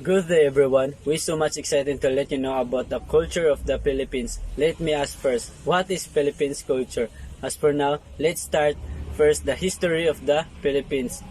Good day everyone. We're so much excited to let you know about the culture of the Philippines. Let me ask first, what is Philippines culture? As for now, let's start first the history of the Philippines.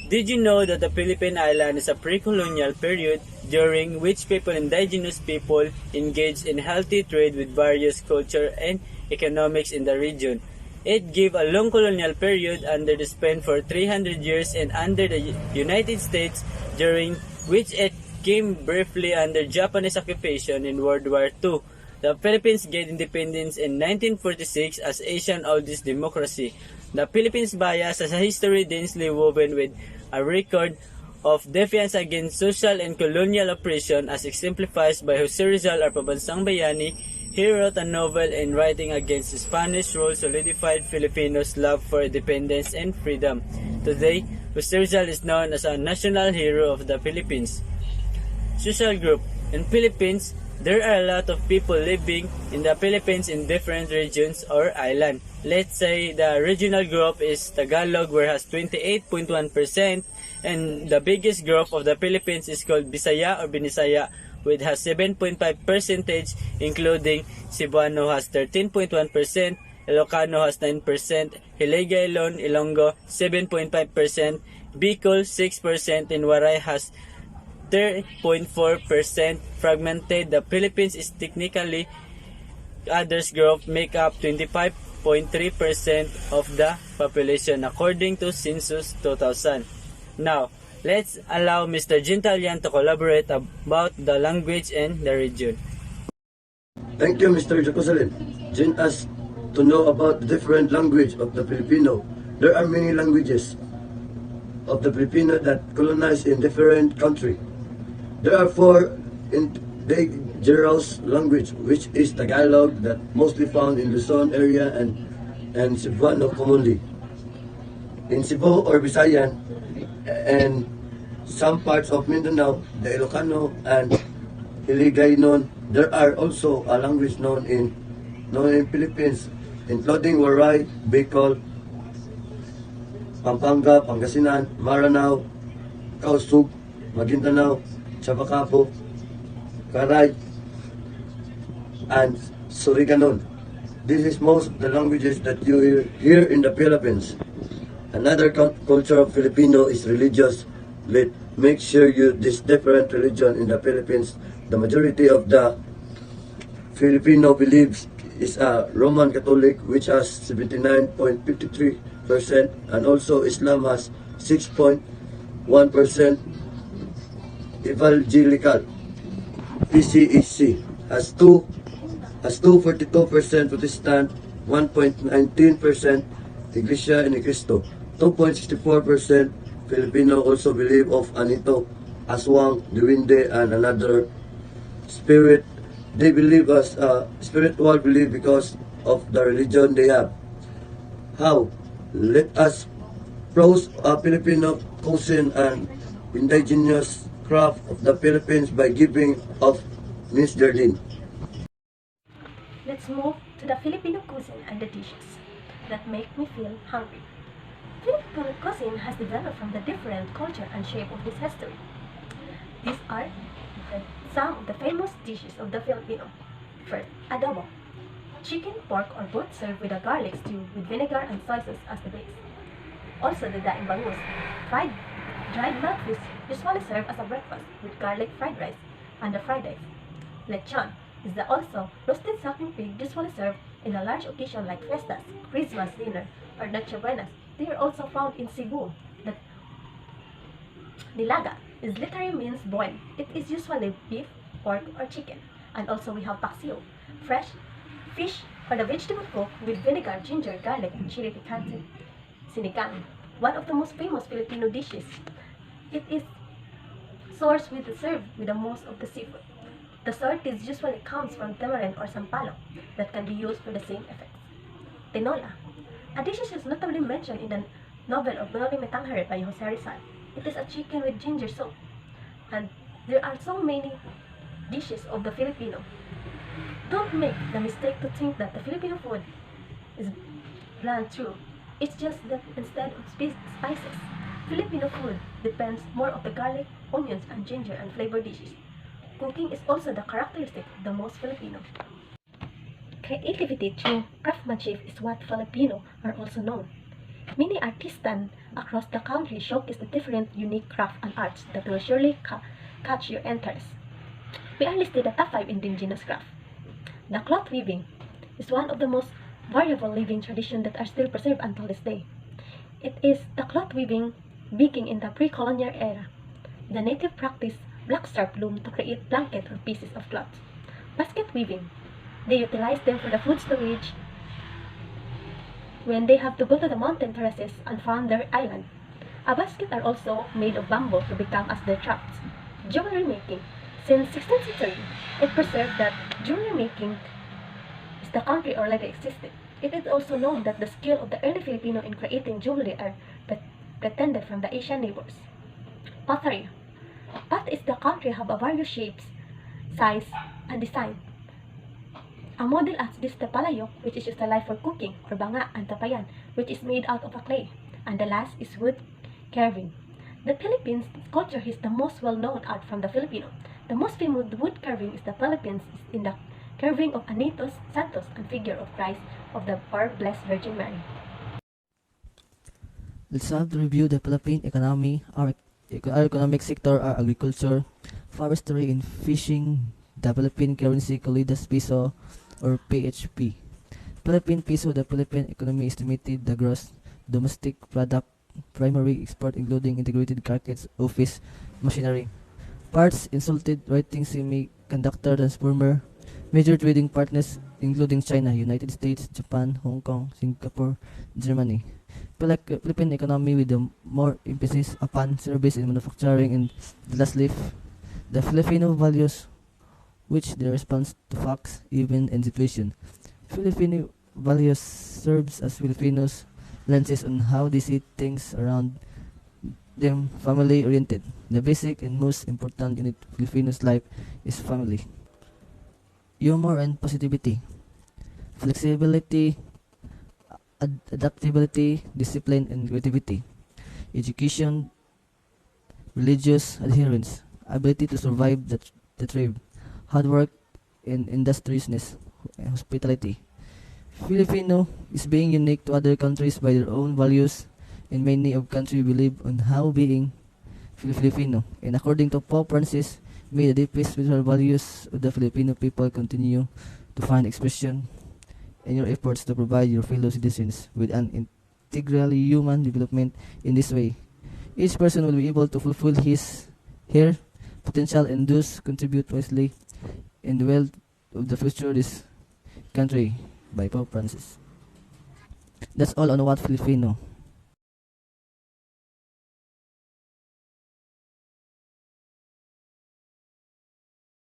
Did you know that the Philippine Island is a pre-colonial period during which indigenous people engaged in healthy trade with various culture and economics in the region? It gave a long colonial period under the span for 300 years and under the United States during which it came briefly under Japanese occupation in World War II. The Philippines gained independence in 1946 as Asian oldest democracy. The Philippines bias has a history densely woven with a record of defiance against social and colonial oppression as exemplified by Jose Rizal or Pabansang Bayani. He wrote a novel in writing against Spanish rule solidified Filipinos' love for independence and freedom. Today, Jose Rizal is known as a national hero of the Philippines. Social group. In Philippines, there are a lot of people living in the Philippines in different regions or island. Let's say the regional group is Tagalog where has 28.1% and the biggest group of the Philippines is called Bisaya or Binisaya with has 7.5 percentage including Cebuano has 13.1%, Ilocano has 9%, Hiligaynon, Ilonggo 7.5%, Bicol 6% and Waray has 3.4% fragmented. The Philippines is technically others group make up 25.3% of the population according to Census 2000. Now, let's allow Mr. Gintalian to collaborate about the language and the region. Thank you, Mr. Jerusalem. Join us to know about the different language of the Filipino. There are many languages of the Filipino that colonized in different country. There are four indigenous language, which is Tagalog, that mostly found in Luzon area and Cebuano commonly. In Cebu or Visayan and some parts of Mindanao, the Ilocano and Hiligaynon, there are also a language known in Philippines, including Waray, Bicol, Pampanga, Pangasinan, Maranao, Kausug, Maguindanao, Chavacabo, Karay, and Surigao. This is most of the languages that you hear in the Philippines. Another culture of Filipino is religious. Make sure this different religion in the Philippines. The majority of the Filipino believes is a Roman Catholic, which has 79.53%, and also Islam has 6.1%. Evangelical PCEC has 2.42%, Protestant 1.19%, Iglesia ni Cristo 2.64%. Filipino also believe of Anito, Aswang, Duwinde, and another spirit. They believe as spiritual belief because of the religion they have. How? Let us browse Filipino cuisine and indigenous craft of the Philippines by giving of Miss Jardine. Let's move to the Filipino cuisine and the dishes that make me feel hungry. Filipino cuisine has developed from the different culture and shape of this history. These are some of the famous dishes of the Filipino. First, adobo. Chicken, pork, or both served with a garlic stew with vinegar and soy sauce as the base. Also, the daing bangus, fried dried milkfish usually served as a breakfast with garlic fried rice and a fried egg. Lechon is the also roasted suckling pig usually served in a large occasion like festas, Christmas dinner, or Noche Buenas. They are also found in Cebu. The nilaga is literally means boiled. It is usually beef, pork, or chicken. And also we have paksiw, fresh fish or the vegetable cooked with vinegar, ginger, garlic, and chili picante. Sinigang, one of the most famous Filipino dishes. It is sourced with served with the most of the seafood. The sorties usually comes from tamarind or sampalok that can be used for the same effects. Tinola, a dish is notably mentioned in the novel of Noli Me Tangere by Jose Rizal. It is a chicken with ginger soup. And there are so many dishes of the Filipino. Don't make the mistake to think that the Filipino food is bland true. It's just that instead of spices, Filipino food depends more on the garlic, onions and ginger and flavored dishes. Cooking is also the characteristic of the most Filipino. Creativity through craftsmanship is what Filipino are also known. Many artisans across the country showcase the different unique craft and arts that will surely catch your interest. We are listed the top 5 indigenous craft. The cloth weaving is one of the most variable living traditions that are still preserved until this day. It is the cloth weaving beginning in the pre-colonial era. The native practice black strap loom to create blanket or pieces of cloth. Basket weaving. They utilize them for the food storage when they have to go to the mountain terraces and found their island. A basket are also made of bamboo to become as their traps. Jewelry making. Since 16th century, it preserved that jewelry making is the country already existed. It is also known that the skill of the early Filipino in creating jewelry are pretended from the Asian neighbors. Pottery. Pot is the country have a various shapes, size, and design. A model as this tapalayok, which is utilized for cooking, or banga and tapayan, which is made out of a clay. And the last is wood carving. The Philippines culture is the most well-known art from the Filipino. The most famous wood carving is the Philippines is in the carving of Anitos, Santos, and figure of Christ of the Poor Blessed Virgin Mary. Let's have to review the Philippine economy. Our economic sector are agriculture, forestry, and fishing. The Philippine currency called as peso or PHP. Philippine peso, the Philippine economy estimated the gross domestic product, primary export including integrated markets, office, machinery, parts, insulted writing, semiconductor, transformer, major trading partners including China, United States, Japan, Hong Kong, Singapore, Germany. Philippine economy with a more emphasis upon service and manufacturing, and lastly, the Filipino values which they response to facts, events, and situation. Filipino values serves as Filipinos' lenses on how they see things around them, family-oriented. The basic and most important unit of Filipinos' life is family. Humor and positivity. Flexibility, adaptability, discipline, and creativity. Education, religious adherence, ability to survive the tribe, hard work, and industriousness, hospitality. Filipino is being unique to other countries by their own values, and many of countries believe on how being Filipino. And according to Pope Francis, may the deepest spiritual values of the Filipino people continue to find expression in your efforts to provide your fellow citizens with an integrally human development. In this way, each person will be able to fulfill her potential and thus contribute wisely in the wealth of the future of this country by Pope Francis. That's all on what Filipino.